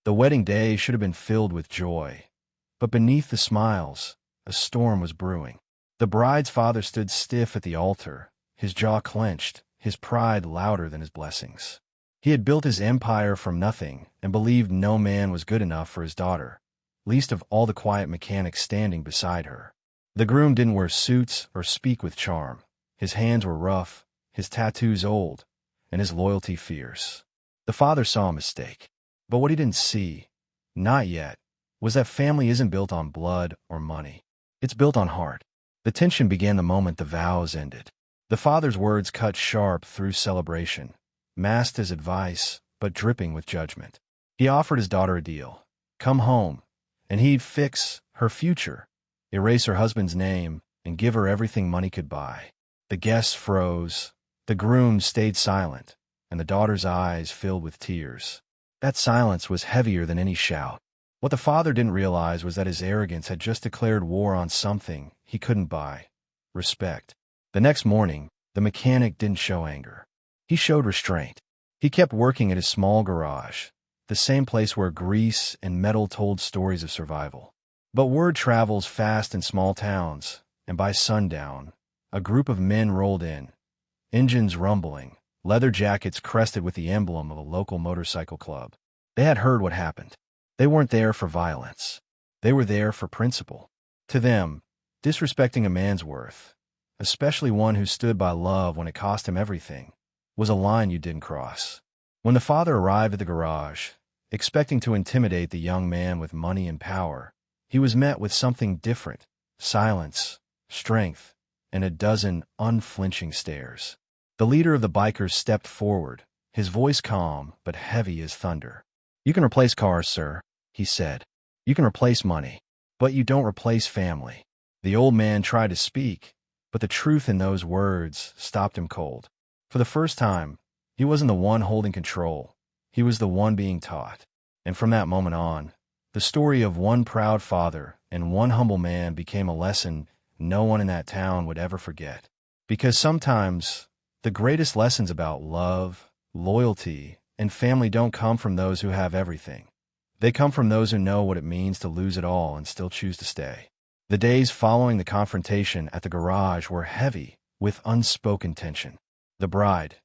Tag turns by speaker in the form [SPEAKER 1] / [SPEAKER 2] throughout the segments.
[SPEAKER 1] The wedding day should have been filled with joy. But beneath the smiles, a storm was brewing. The bride's father stood stiff at the altar, his jaw clenched, his pride louder than his blessings. He had built his empire from nothing and believed no man was good enough for his daughter, least of all the quiet mechanic standing beside her. The groom didn't wear suits or speak with charm. His hands were rough, his tattoos old, and his loyalty fierce. The father saw a mistake. But what he didn't see, not yet, was that family isn't built on blood or money. It's built on heart. The tension began the moment the vows ended. The father's words cut sharp through celebration, masked as advice, but dripping with judgment. He offered his daughter a deal. Come home, and he'd fix her future, erase her husband's name, and give her everything money could buy. The guests froze, the groom stayed silent, and the daughter's eyes filled with tears. That silence was heavier than any shout. What the father didn't realize was that his arrogance had just declared war on something he couldn't buy: respect. The next morning, the mechanic didn't show anger. He showed restraint. He kept working at his small garage, the same place where grease and metal told stories of survival. But word travels fast in small towns, and by sundown, a group of men rolled in, engines rumbling, leather jackets crested with the emblem of a local motorcycle club. They had heard what happened. They weren't there for violence. They were there for principle. To them, disrespecting a man's worth, especially one who stood by love when it cost him everything, was a line you didn't cross. When the father arrived at the garage, expecting to intimidate the young man with money and power, he was met with something different: silence, strength, and a dozen unflinching stares. The leader of the bikers stepped forward, his voice calm but heavy as thunder. "You can replace cars, sir," he said. "You can replace money, but you don't replace family." The old man tried to speak, but the truth in those words stopped him cold. For the first time, he wasn't the one holding control. He was the one being taught. And from that moment on, the story of one proud father and one humble man became a lesson no one in that town would ever forget. Because sometimes the greatest lessons about love, loyalty, and family don't come from those who have everything. They come from those who know what it means to lose it all and still choose to stay. The days following the confrontation at the garage were heavy with unspoken tension. The bride,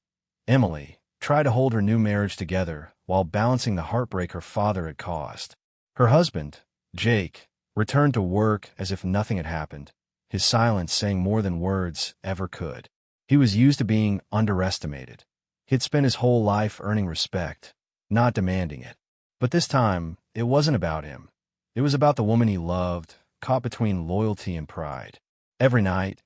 [SPEAKER 1] Emily, tried to hold her new marriage together while balancing the heartbreak her father had caused. Her husband, Jake, returned to work as if nothing had happened, his silence saying more than words ever could. He was used to being underestimated. He'd spent his whole life earning respect, not demanding it. But this time, it wasn't about him. It was about the woman he loved, caught between loyalty and pride. Every night,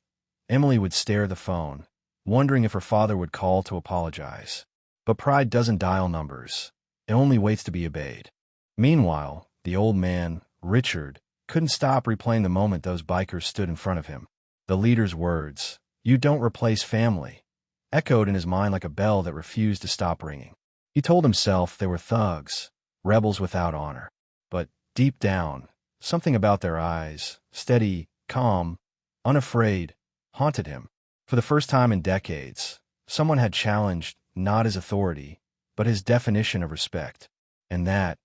[SPEAKER 1] Emily would stare at the phone, wondering if her father would call to apologize. But pride doesn't dial numbers. It only waits to be obeyed. Meanwhile, the old man, Richard, couldn't stop replaying the moment those bikers stood in front of him. The leader's words, "You don't replace family," echoed in his mind like a bell that refused to stop ringing. He told himself they were thugs, rebels without honor. But deep down, something about their eyes, steady, calm, unafraid, haunted him. For the first time in decades, someone had challenged not his authority, but his definition of respect. And that,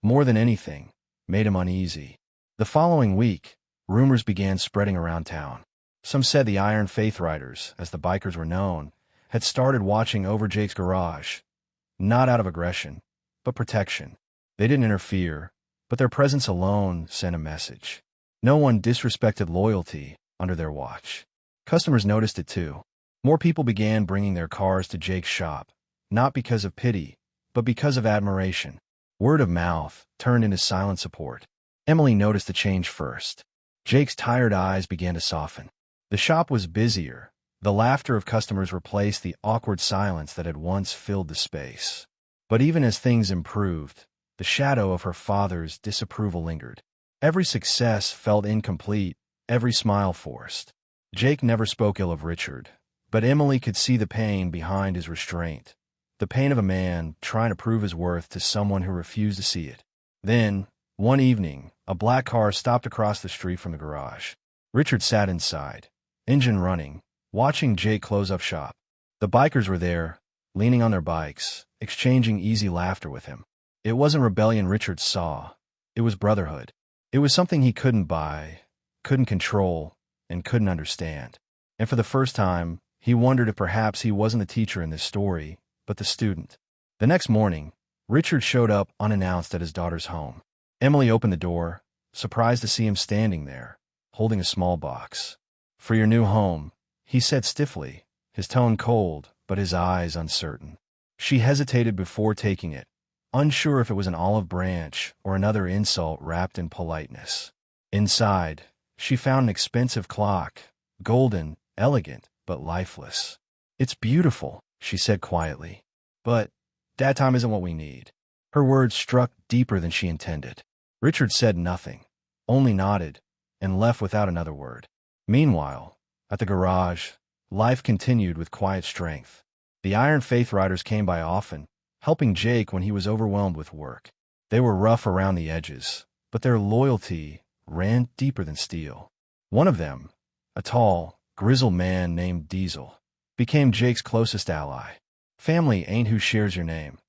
[SPEAKER 1] more than anything, made him uneasy. The following week, rumors began spreading around town. Some said the Iron Faith Riders, as the bikers were known, had started watching over Jake's garage, not out of aggression, but protection. They didn't interfere, but their presence alone sent a message. No one disrespected loyalty under their watch. Customers noticed it too. More people began bringing their cars to Jake's shop, not because of pity, but because of admiration. Word of mouth turned into silent support. Emily noticed the change first. Jake's tired eyes began to soften. The shop was busier. The laughter of customers replaced the awkward silence that had once filled the space. But even as things improved, the shadow of her father's disapproval lingered. Every success felt incomplete, every smile forced. Jake never spoke ill of Richard, but Emily could see the pain behind his restraint, the pain of a man trying to prove his worth to someone who refused to see it. Then, one evening, a black car stopped across the street from the garage. Richard sat inside, engine running, watching Jake close up shop. The bikers were there, leaning on their bikes, exchanging easy laughter with him. It wasn't rebellion Richard saw. It was brotherhood. It was something he couldn't buy, couldn't control, and couldn't understand. And for the first time, he wondered if perhaps he wasn't the teacher in this story, but the student. The next morning, Richard showed up unannounced at his daughter's home. Emily opened the door, surprised to see him standing there, holding a small box. "For your new home," he said stiffly, his tone cold, but his eyes uncertain. She hesitated before taking it, unsure if it was an olive branch or another insult wrapped in politeness. Inside, she found an expensive clock, golden, elegant, but lifeless. "It's beautiful," she said quietly. "But dad time isn't what we need." Her words struck deeper than she intended. Richard said nothing, only nodded, and left without another word. Meanwhile, at the garage, life continued with quiet strength. The Iron Faith Riders came by often, helping Jake when he was overwhelmed with work. They were rough around the edges, but their loyalty ran deeper than steel. One of them, a tall, grizzled man named Diesel, became Jake's closest ally. "Family ain't who shares your name,"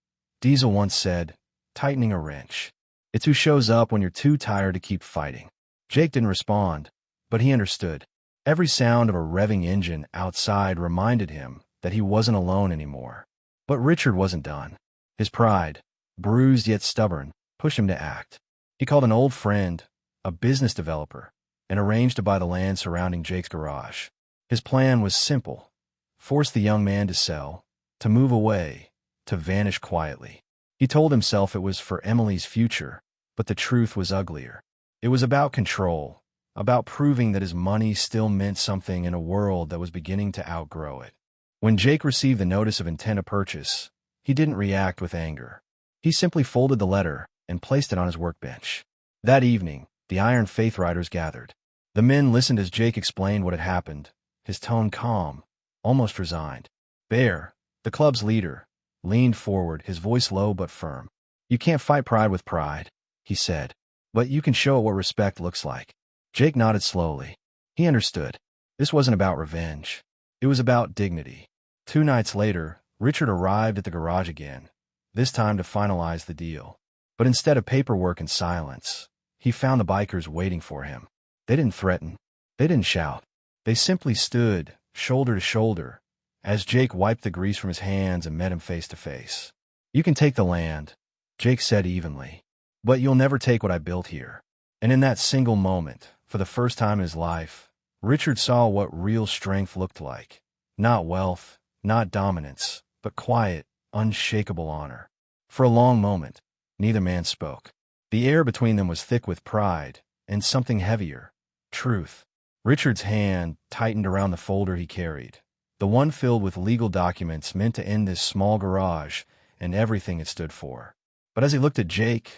[SPEAKER 1] Diesel once said, tightening a wrench. "It's who shows up when you're too tired to keep fighting." Jake didn't respond, but he understood. Every sound of a revving engine outside reminded him that he wasn't alone anymore. But Richard wasn't done. His pride, bruised yet stubborn, pushed him to act. He called an old friend, a business developer, and arranged to buy the land surrounding Jake's garage. His plan was simple: force the young man to sell, to move away, to vanish quietly. He told himself it was for Emily's future, but the truth was uglier. It was about control, about proving that his money still meant something in a world that was beginning to outgrow it. When Jake received the notice of intent to purchase, he didn't react with anger. He simply folded the letter and placed it on his workbench. That evening, the Iron Faith Riders gathered. The men listened as Jake explained what had happened, his tone calm, almost resigned. Bear, the club's leader, leaned forward, his voice low but firm. "You can't fight pride with pride," he said, "but you can show it what respect looks like." Jake nodded slowly. He understood. This wasn't about revenge. It was about dignity. 2 nights later, Richard arrived at the garage again, this time to finalize the deal. But instead of paperwork and silence, he found the bikers waiting for him. They didn't threaten. They didn't shout. They simply stood, shoulder to shoulder, as Jake wiped the grease from his hands and met him face to face. "You can take the land," Jake said evenly, "but you'll never take what I built here." And in that single moment, for the first time in his life, Richard saw what real strength looked like. Not wealth, not dominance, but quiet, unshakable honor. For a long moment, neither man spoke. The air between them was thick with pride, and something heavier: truth. Richard's hand tightened around the folder he carried, the one filled with legal documents meant to end this small garage and everything it stood for. But as he looked at Jake,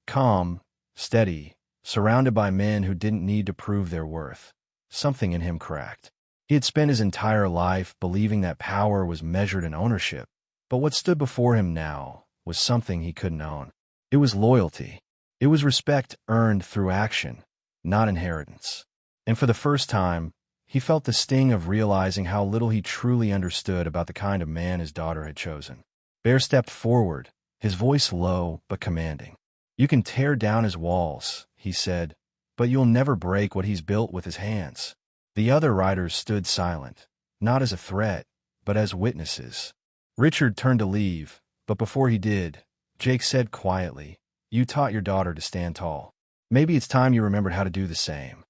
[SPEAKER 1] calm, steady, surrounded by men who didn't need to prove their worth, something in him cracked. He had spent his entire life believing that power was measured in ownership, but what stood before him now was something he couldn't own. It was loyalty. It was respect earned through action, not inheritance. And for the first time, he felt the sting of realizing how little he truly understood about the kind of man his daughter had chosen. Bear stepped forward, his voice low but commanding. "You can tear down his walls," he said, "but you'll never break what he's built with his hands." The other riders stood silent, not as a threat, but as witnesses. Richard turned to leave, but before he did, Jake said quietly, "You taught your daughter to stand tall. Maybe it's time you remembered how to do the same."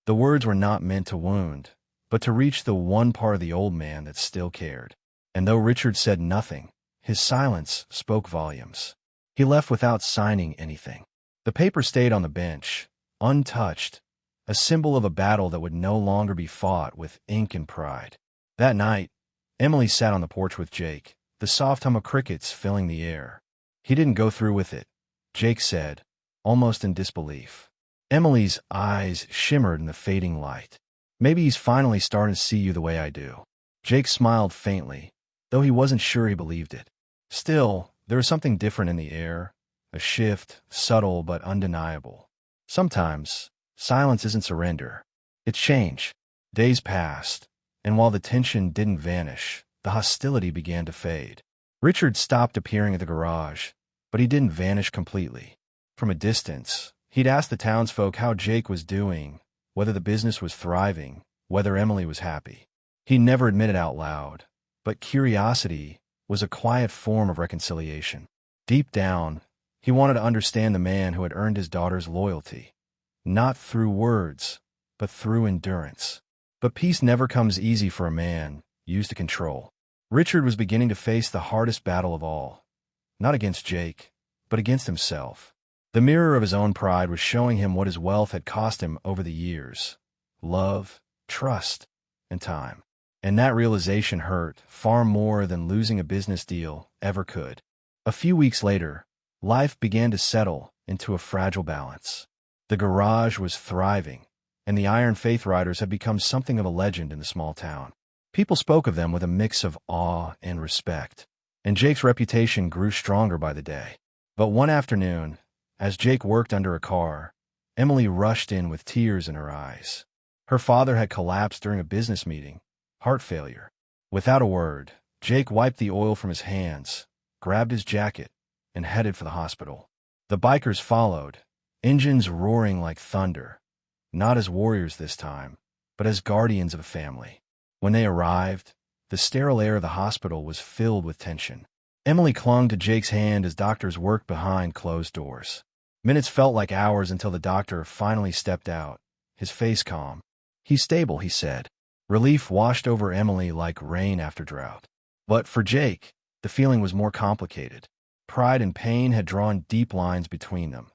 [SPEAKER 1] The words were not meant to wound, but to reach the one part of the old man that still cared. And though Richard said nothing, his silence spoke volumes. He left without signing anything. The paper stayed on the bench, untouched, a symbol of a battle that would no longer be fought with ink and pride. That night, Emily sat on the porch with Jake, the soft hum of crickets filling the air. "He didn't go through with it," Jake said, almost in disbelief. Emily's eyes shimmered in the fading light. "Maybe he's finally starting to see you the way I do." Jake smiled faintly, though he wasn't sure he believed it. Still, there was something different in the air, a shift, subtle but undeniable. Sometimes, silence isn't surrender. It's change. Days passed, and while the tension didn't vanish, the hostility began to fade. Richard stopped appearing at the garage, but he didn't vanish completely. From a distance, he'd ask the townsfolk how Jake was doing, whether the business was thriving, whether Emily was happy. He never admitted out loud, but curiosity was a quiet form of reconciliation. Deep down, he wanted to understand the man who had earned his daughter's loyalty, not through words, but through endurance. But peace never comes easy for a man used to control. Richard was beginning to face the hardest battle of all, not against Jake, but against himself. The mirror of his own pride was showing him what his wealth had cost him over the years: love, trust, and time. And that realization hurt far more than losing a business deal ever could. A few weeks later, life began to settle into a fragile balance. The garage was thriving, and the Iron Faith Riders had become something of a legend in the small town. People spoke of them with a mix of awe and respect, and Jake's reputation grew stronger by the day. But one afternoon, as Jake worked under a car, Emily rushed in with tears in her eyes. Her father had collapsed during a business meeting, heart failure. Without a word, Jake wiped the oil from his hands, grabbed his jacket, and headed for the hospital. The bikers followed, engines roaring like thunder, not as warriors this time, but as guardians of a family. When they arrived, the sterile air of the hospital was filled with tension. Emily clung to Jake's hand as doctors worked behind closed doors. Minutes felt like hours until the doctor finally stepped out, his face calm. "He's stable," he said. Relief washed over Emily like rain after drought. But for Jake, the feeling was more complicated. Pride and pain had drawn deep lines between them.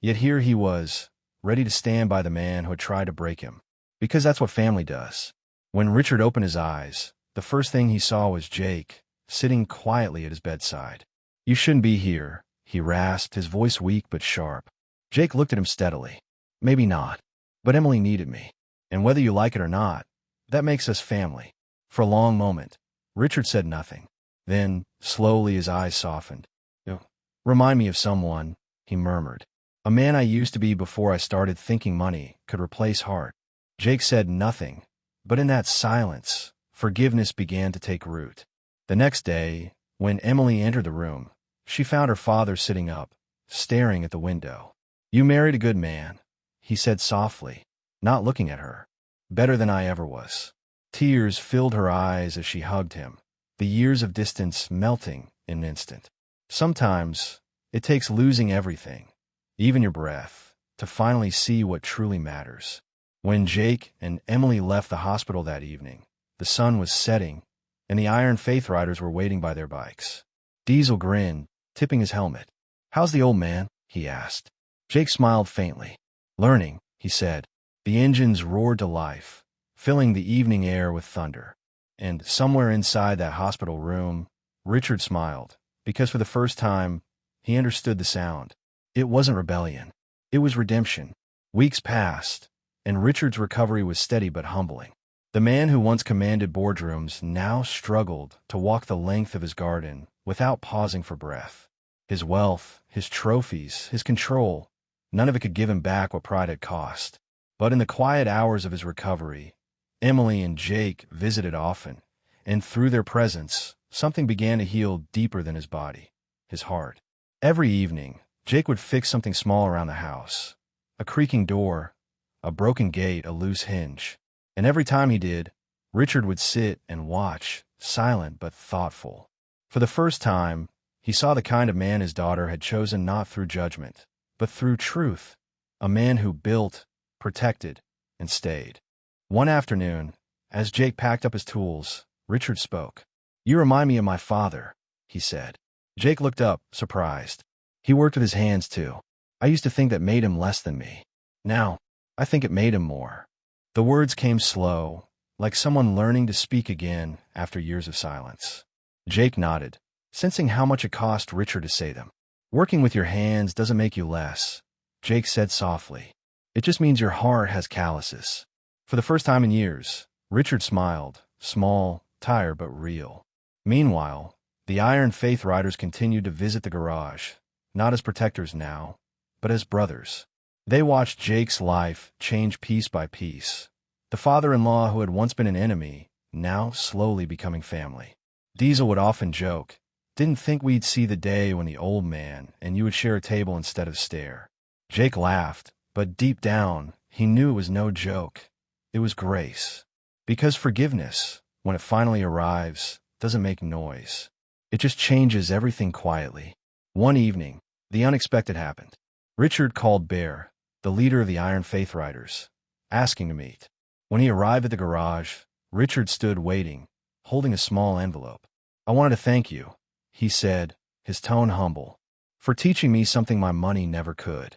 [SPEAKER 1] Yet here he was, ready to stand by the man who had tried to break him. Because that's what family does. When Richard opened his eyes, the first thing he saw was Jake, sitting quietly at his bedside. "You shouldn't be here," he rasped, his voice weak but sharp. Jake looked at him steadily. "Maybe not, but Emily needed me. And whether you like it or not, that makes us family." For a long moment, Richard said nothing. Then, slowly, his eyes softened. "You remind me of someone," he murmured. "A man I used to be before I started thinking money could replace heart." Jake said nothing, but in that silence, forgiveness began to take root. The next day, when Emily entered the room, she found her father sitting up, staring at the window. "You married a good man," he said softly, not looking at her. "Better than I ever was." Tears filled her eyes as she hugged him, the years of distance melting in an instant. Sometimes, it takes losing everything, even your breath, to finally see what truly matters. When Jake and Emily left the hospital that evening, the sun was setting, and the Iron Faith Riders were waiting by their bikes. Diesel grinned, tipping his helmet. "How's the old man?" he asked. Jake smiled faintly. "Learning," he said. The engines roared to life, filling the evening air with thunder. And somewhere inside that hospital room, Richard smiled, because for the first time, he understood the sound. It wasn't rebellion. It was redemption. Weeks passed, and Richard's recovery was steady but humbling. The man who once commanded boardrooms now struggled to walk the length of his garden without pausing for breath. His wealth, his trophies, his control, none of it could give him back what pride had cost. But in the quiet hours of his recovery, Emily and Jake visited often, and through their presence, something began to heal deeper than his body, his heart. Every evening, Jake would fix something small around the house: a creaking door, a broken gate, a loose hinge. And every time he did, Richard would sit and watch, silent but thoughtful. For the first time, he saw the kind of man his daughter had chosen, not through judgment, but through truth, a man who built, protected, and stayed. One afternoon, as Jake packed up his tools, Richard spoke. "You remind me of my father," he said. Jake looked up, surprised. "He worked with his hands, too. I used to think that made him less than me. Now, I think it made him more." The words came slow, like someone learning to speak again after years of silence. Jake nodded, sensing how much it cost Richard to say them. "Working with your hands doesn't make you less," Jake said softly. "It just means your heart has calluses." For the first time in years, Richard smiled, small, tired, but real. Meanwhile, the Iron Faith Riders continued to visit the garage, not as protectors now, but as brothers. They watched Jake's life change piece by piece. The father-in-law who had once been an enemy, now slowly becoming family. Diesel would often joke, Didn't think we'd see the day when the old man and you would share a table instead of stare." Jake laughed, but deep down, he knew it was no joke. It was grace. Because forgiveness, when it finally arrives, doesn't make noise. It just changes everything quietly. One evening, the unexpected happened. Richard called Bear, the leader of the Iron Faith Riders, asking to meet. When he arrived at the garage, Richard stood waiting, holding a small envelope. "I wanted to thank you," he said, his tone humble, "for teaching me something my money never could."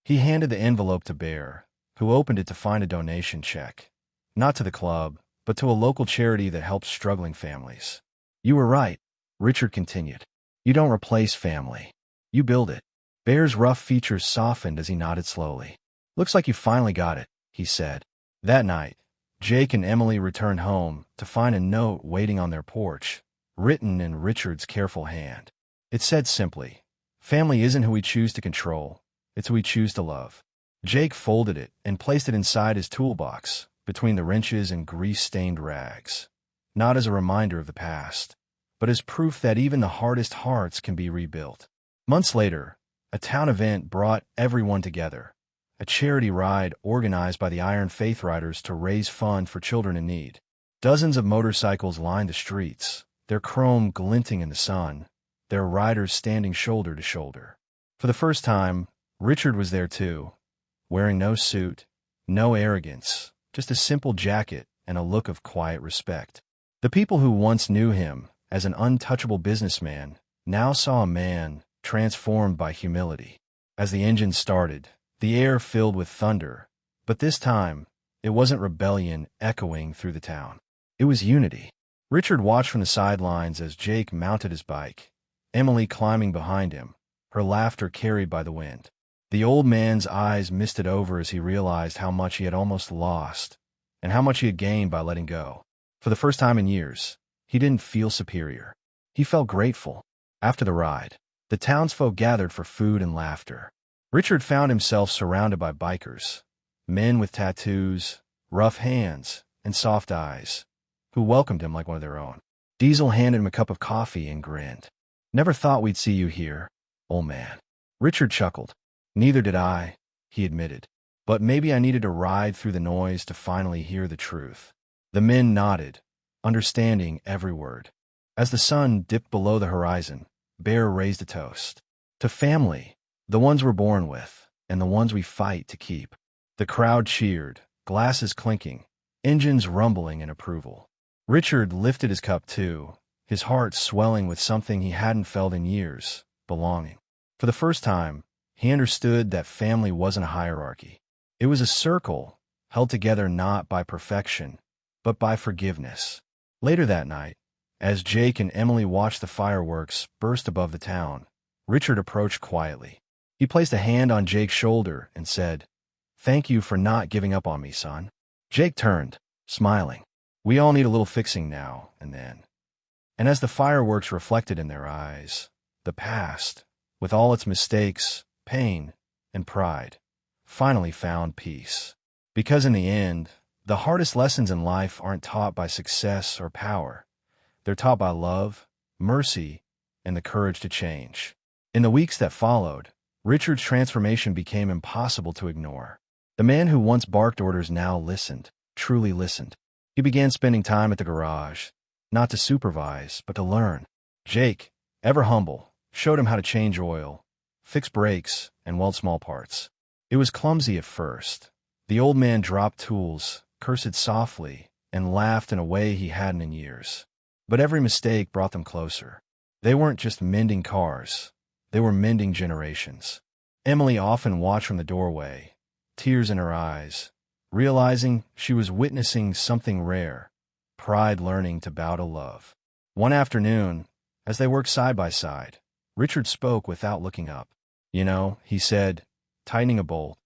[SPEAKER 1] He handed the envelope to Bear, who opened it to find a donation check. Not to the club, but to a local charity that helps struggling families. "You were right," Richard continued. "You don't replace family. You build it." Bear's rough features softened as he nodded slowly. "Looks like you finally got it," he said. That night, Jake and Emily returned home to find a note waiting on their porch, written in Richard's careful hand. It said simply, "Family isn't who we choose to control, it's who we choose to love." Jake folded it and placed it inside his toolbox, between the wrenches and grease-stained rags. Not as a reminder of the past, but as proof that even the hardest hearts can be rebuilt. Months later, a town event brought everyone together. A charity ride organized by the Iron Faith Riders to raise funds for children in need. Dozens of motorcycles lined the streets, their chrome glinting in the sun, their riders standing shoulder to shoulder. For the first time, Richard was there too, wearing no suit, no arrogance, just a simple jacket and a look of quiet respect. The people who once knew him as an untouchable businessman now saw a man transformed by humility. As the engine started, the air filled with thunder, but this time, it wasn't rebellion echoing through the town. It was unity. Richard watched from the sidelines as Jake mounted his bike, Emily climbing behind him, her laughter carried by the wind. The old man's eyes misted over as he realized how much he had almost lost, and how much he had gained by letting go. For the first time in years, he didn't feel superior. He felt grateful. After the ride, the townsfolk gathered for food and laughter. Richard found himself surrounded by bikers, men with tattoos, rough hands, and soft eyes, who welcomed him like one of their own. Diesel handed him a cup of coffee and grinned. "Never thought we'd see you here, old man." Richard chuckled. "Neither did I," he admitted. "But maybe I needed to ride through the noise to finally hear the truth." The men nodded, understanding every word. As the sun dipped below the horizon, Bear raised a toast. "To family, the ones we're born with, and the ones we fight to keep." The crowd cheered, glasses clinking, engines rumbling in approval. Richard lifted his cup too, his heart swelling with something he hadn't felt in years, belonging. For the first time, he understood that family wasn't a hierarchy. It was a circle, held together not by perfection, but by forgiveness. Later that night, as Jake and Emily watched the fireworks burst above the town, Richard approached quietly. He placed a hand on Jake's shoulder and said, "Thank you for not giving up on me, son." Jake turned, smiling. "We all need a little fixing now and then." And as the fireworks reflected in their eyes, the past, with all its mistakes, pain, and pride, finally found peace. Because in the end, the hardest lessons in life aren't taught by success or power. They're taught by love, mercy, and the courage to change. In the weeks that followed, Richard's transformation became impossible to ignore. The man who once barked orders now listened, truly listened. He began spending time at the garage, not to supervise, but to learn. Jake, ever humble, showed him how to change oil, fix brakes, and weld small parts. It was clumsy at first. The old man dropped tools, cursed softly, and laughed in a way he hadn't in years. But every mistake brought them closer. They weren't just mending cars. They were mending generations. Emily often watched from the doorway, tears in her eyes, realizing she was witnessing something rare, pride learning to bow to love. One afternoon, as they worked side by side, Richard spoke without looking up. "You know," he said, tightening a bolt,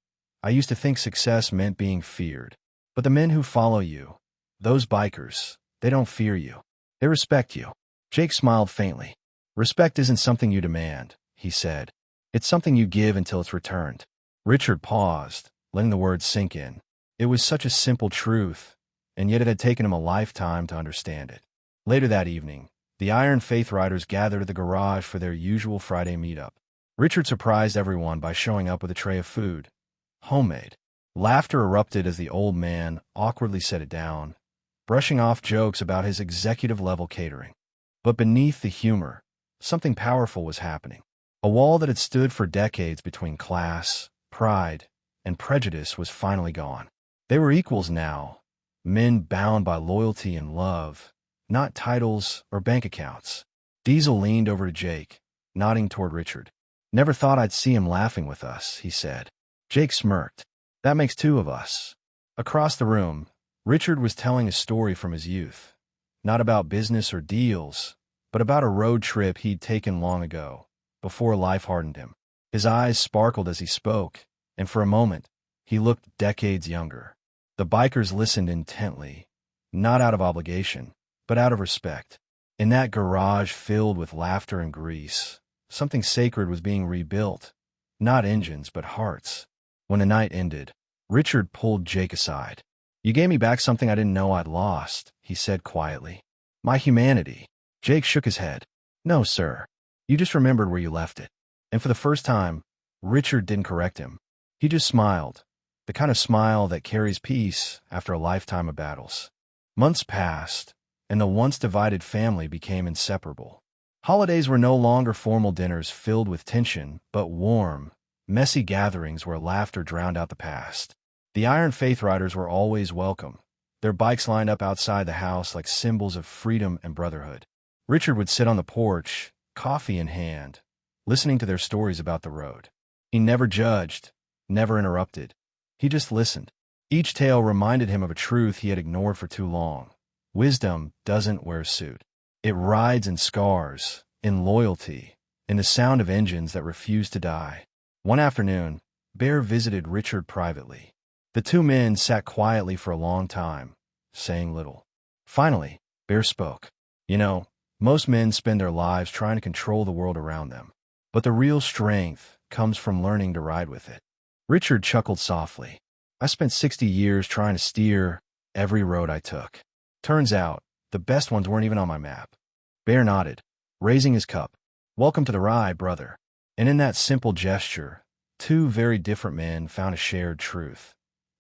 [SPEAKER 1] "I used to think success meant being feared. But the men who follow you, those bikers, they don't fear you. They respect you." Jake smiled faintly. "Respect isn't something you demand," he said. "It's something you give until it's returned." Richard paused, letting the words sink in. It was such a simple truth, and yet it had taken him a lifetime to understand it. Later that evening, The Iron Faith Riders gathered at the garage for their usual Friday meetup. Richard surprised everyone by showing up with a tray of food. Homemade. Laughter erupted as the old man awkwardly set it down, brushing off jokes about his executive-level catering. But beneath the humor, something powerful was happening. A wall that had stood for decades between class, pride, and prejudice was finally gone. They were equals now, men bound by loyalty and love, not titles or bank accounts. Diesel leaned over to Jake, nodding toward Richard. "Never thought I'd see him laughing with us," he said. Jake smirked. "That makes two of us." Across the room, Richard was telling a story from his youth. Not about business or deals, but about a road trip he'd taken long ago, before life hardened him. His eyes sparkled as he spoke, and for a moment, he looked decades younger. The bikers listened intently, not out of obligation, but out of respect. In that garage filled with laughter and grease, something sacred was being rebuilt, not engines, but hearts. When the night ended, Richard pulled Jake aside. "You gave me back something I didn't know I'd lost," he said quietly. "My humanity." Jake shook his head. "No, sir. You just remembered where you left it." And for the first time, Richard didn't correct him. He just smiled, the kind of smile that carries peace after a lifetime of battles. Months passed, and the once divided family became inseparable. Holidays were no longer formal dinners filled with tension, but warm, messy gatherings where laughter drowned out the past. The Iron Faith Riders were always welcome, their bikes lined up outside the house like symbols of freedom and brotherhood. Richard would sit on the porch, coffee in hand, listening to their stories about the road. He never judged, never interrupted. He just listened. Each tale reminded him of a truth he had ignored for too long. Wisdom doesn't wear a suit. It rides in scars, in loyalty, in the sound of engines that refuse to die. One afternoon, Bear visited Richard privately. The two men sat quietly for a long time, saying little. Finally, Bear spoke. "You know, most men spend their lives trying to control the world around them. But the real strength comes from learning to ride with it." Richard chuckled softly. "I spent 60 years trying to steer every road I took. Turns out, the best ones weren't even on my map." Bear nodded, raising his cup. "Welcome to the ride, brother." And in that simple gesture, two very different men found a shared truth.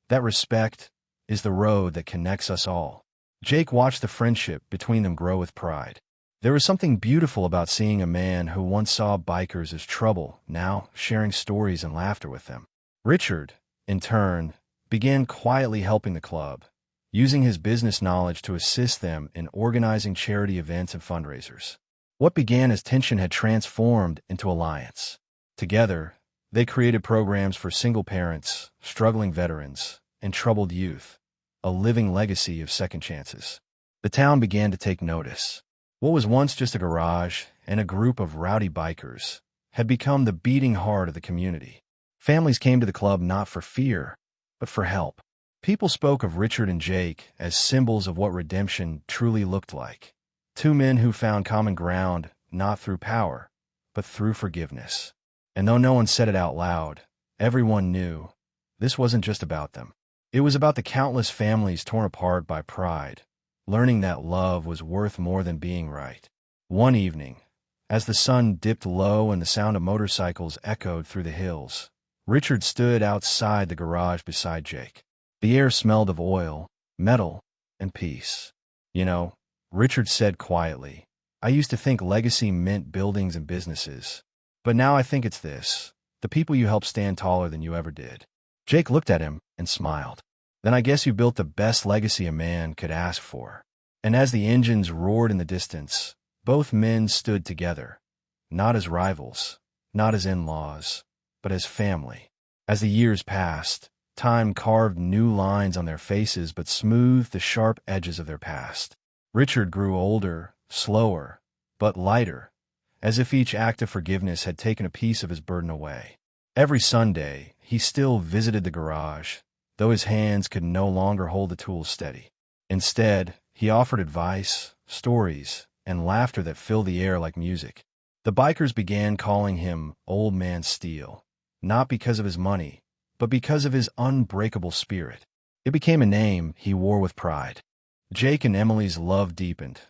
[SPEAKER 1] That respect is the road that connects us all. Jake watched the friendship between them grow with pride. There was something beautiful about seeing a man who once saw bikers as trouble, now sharing stories and laughter with them. Richard, in turn, began quietly helping the club, using his business knowledge to assist them in organizing charity events and fundraisers. What began as tension had transformed into alliance. Together, they created programs for single parents, struggling veterans, and troubled youth, a living legacy of second chances. The town began to take notice. What was once just a garage and a group of rowdy bikers had become the beating heart of the community. Families came to the club not for fear, but for help. People spoke of Richard and Jake as symbols of what redemption truly looked like. Two men who found common ground not through power, but through forgiveness. And though no one said it out loud, everyone knew this wasn't just about them. It was about the countless families torn apart by pride, learning that love was worth more than being right. One evening, as the sun dipped low and the sound of motorcycles echoed through the hills, Richard stood outside the garage beside Jake. The air smelled of oil, metal, and peace. "You know," Richard said quietly, "I used to think legacy meant buildings and businesses. But now I think it's this, the people you help stand taller than you ever did." Jake looked at him and smiled. "Then I guess you built the best legacy a man could ask for." And as the engines roared in the distance, both men stood together, not as rivals, not as in-laws, but as family. As the years passed, time carved new lines on their faces but smoothed the sharp edges of their past. Richard grew older, slower, but lighter, as if each act of forgiveness had taken a piece of his burden away. Every Sunday, he still visited the garage, though his hands could no longer hold the tools steady. Instead, he offered advice, stories, and laughter that filled the air like music. The bikers began calling him Old Man Steel, not because of his money, but because of his unbreakable spirit. It became a name he wore with pride. Jake and Emily's love deepened,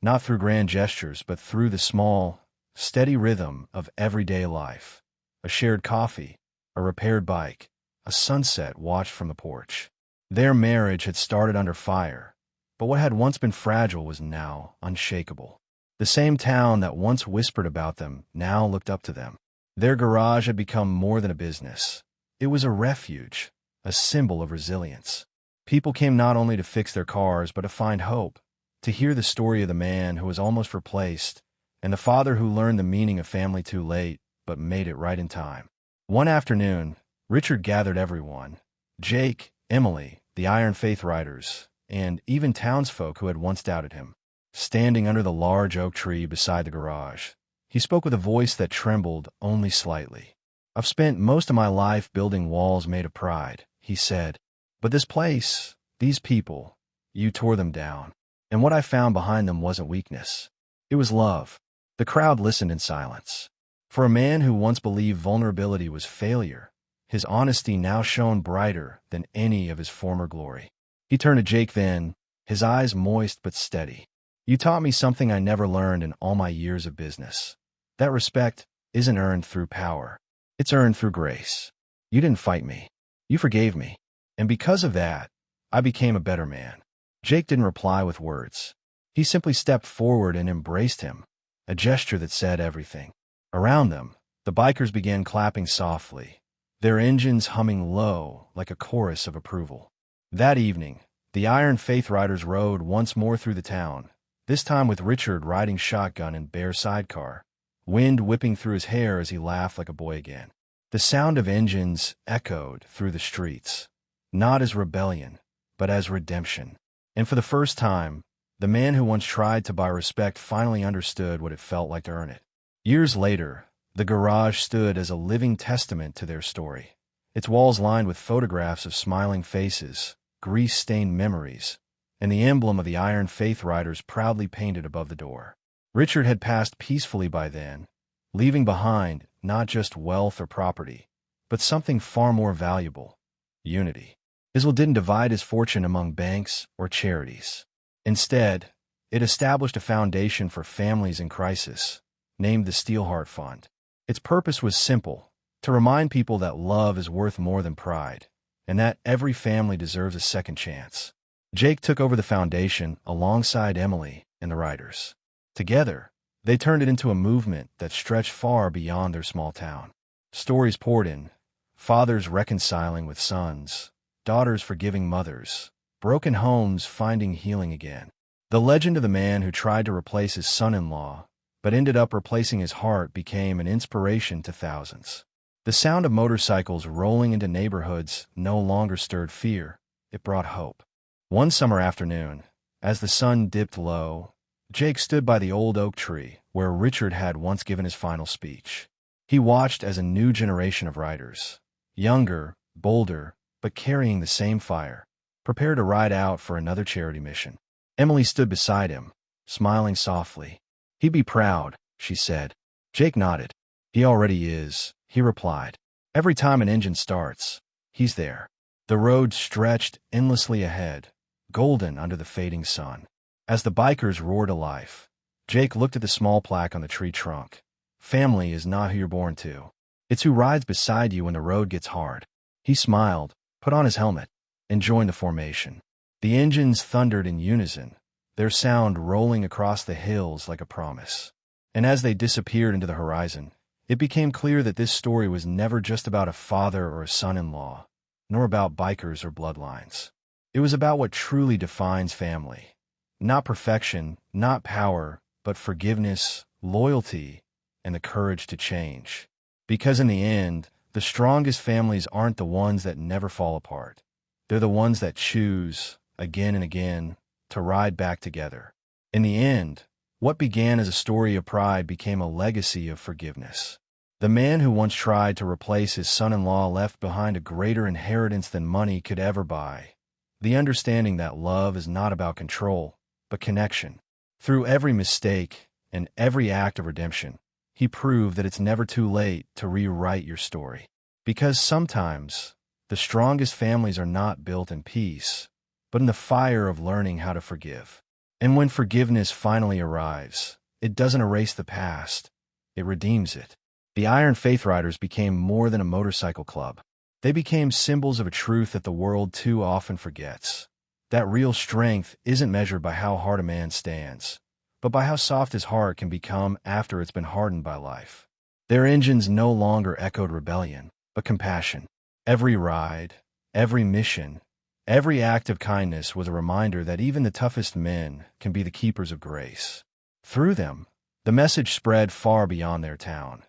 [SPEAKER 1] not through grand gestures, but through the small, steady rhythm of everyday life. A shared coffee, a repaired bike, a sunset watched from the porch. Their marriage had started under fire, but what had once been fragile was now unshakable. The same town that once whispered about them now looked up to them. Their garage had become more than a business. It was a refuge, a symbol of resilience. People came not only to fix their cars, but to find hope, to hear the story of the man who was almost replaced, and the father who learned the meaning of family too late, but made it right in time. One afternoon, Richard gathered everyone: Jake, Emily, the Iron Faith riders, and even townsfolk who had once doubted him. Standing under the large oak tree beside the garage, he spoke with a voice that trembled only slightly. "I've spent most of my life building walls made of pride," he said. "But this place, these people, you tore them down. And what I found behind them wasn't weakness. It was love." The crowd listened in silence. For a man who once believed vulnerability was failure, his honesty now shone brighter than any of his former glory. He turned to Jake then, his eyes moist but steady. "You taught me something I never learned in all my years of business. That respect isn't earned through power. It's earned through grace. You didn't fight me. You forgave me. And because of that, I became a better man." Jake didn't reply with words. He simply stepped forward and embraced him, a gesture that said everything. Around them, the bikers began clapping softly, their engines humming low like a chorus of approval. That evening, the Iron Faith riders rode once more through the town, this time with Richard riding shotgun and bare sidecar, wind whipping through his hair as he laughed like a boy again. The sound of engines echoed through the streets, not as rebellion, but as redemption. And for the first time, the man who once tried to buy respect finally understood what it felt like to earn it. Years later, the garage stood as a living testament to their story, its walls lined with photographs of smiling faces, grease-stained memories, and the emblem of the Iron Faith riders proudly painted above the door. Richard had passed peacefully by then, leaving behind not just wealth or property, but something far more valuable: unity. His will didn't divide his fortune among banks or charities. Instead, it established a foundation for families in crisis, named the Steelheart Fund. Its purpose was simple: to remind people that love is worth more than pride, and that every family deserves a second chance. Jake took over the foundation alongside Emily and the riders. Together, they turned it into a movement that stretched far beyond their small town. Stories poured in: fathers reconciling with sons, daughters forgiving mothers, broken homes finding healing again. The legend of the man who tried to replace his son-in-law, but ended up replacing his heart, became an inspiration to thousands. The sound of motorcycles rolling into neighborhoods no longer stirred fear, it brought hope. One summer afternoon, as the sun dipped low, Jake stood by the old oak tree where Richard had once given his final speech. He watched as a new generation of riders, younger, bolder, but carrying the same fire, prepared to ride out for another charity mission. Emily stood beside him, smiling softly. "He'd be proud," she said. Jake nodded. "He already is," he replied. "Every time an engine starts, he's there." The road stretched endlessly ahead, golden under the fading sun. As the bikers roared to life, Jake looked at the small plaque on the tree trunk. "Family is not who you're born to. It's who rides beside you when the road gets hard." He smiled, put on his helmet, and joined the formation. The engines thundered in unison, their sound rolling across the hills like a promise. And as they disappeared into the horizon, it became clear that this story was never just about a father or a son-in-law, nor about bikers or bloodlines. It was about what truly defines family. Not perfection, not power, but forgiveness, loyalty, and the courage to change. Because in the end, the strongest families aren't the ones that never fall apart. They're the ones that choose, again and again, to ride back together. In the end, what began as a story of pride became a legacy of forgiveness. The man who once tried to replace his son-in-law left behind a greater inheritance than money could ever buy: the understanding that love is not about control, but connection. Through every mistake and every act of redemption, he proved that it's never too late to rewrite your story. Because sometimes, the strongest families are not built in peace, but in the fire of learning how to forgive. And when forgiveness finally arrives, it doesn't erase the past, it redeems it. The Iron Faith Riders became more than a motorcycle club. They became symbols of a truth that the world too often forgets. That real strength isn't measured by how hard a man stands, but by how soft his heart can become after it's been hardened by life. Their engines no longer echoed rebellion, but compassion. Every ride, every mission, every act of kindness was a reminder that even the toughest men can be the keepers of grace. Through them, the message spread far beyond their town.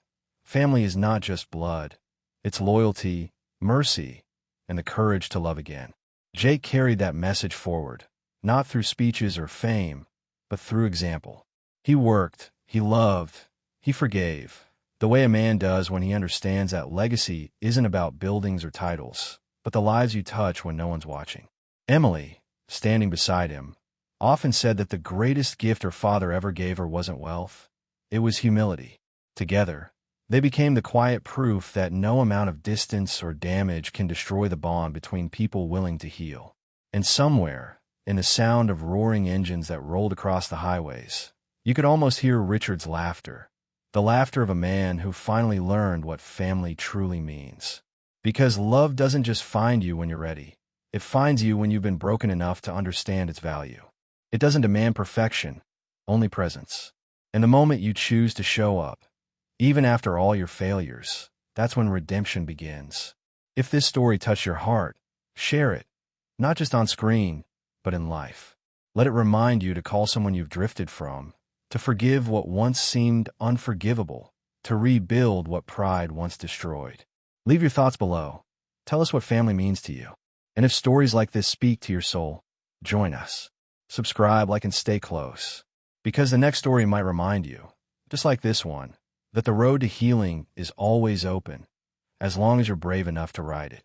[SPEAKER 1] Family is not just blood, it's loyalty, mercy, and the courage to love again. Jake carried that message forward, not through speeches or fame, but through example. He worked, he loved, he forgave, the way a man does when he understands that legacy isn't about buildings or titles, but the lives you touch when no one's watching. Emily, standing beside him, often said that the greatest gift her father ever gave her wasn't wealth, it was humility. Together, they became the quiet proof that no amount of distance or damage can destroy the bond between people willing to heal. And somewhere, in the sound of roaring engines that rolled across the highways, you could almost hear Richard's laughter, the laughter of a man who finally learned what family truly means. Because love doesn't just find you when you're ready, it finds you when you've been broken enough to understand its value. It doesn't demand perfection, only presence. And the moment you choose to show up, even after all your failures, that's when redemption begins. If this story touched your heart, share it, not just on screen, but in life. Let it remind you to call someone you've drifted from, to forgive what once seemed unforgivable, to rebuild what pride once destroyed. Leave your thoughts below. Tell us what family means to you. And if stories like this speak to your soul, join us. Subscribe, like, and stay close. Because the next story might remind you, just like this one, that the road to healing is always open, as long as you're brave enough to ride it.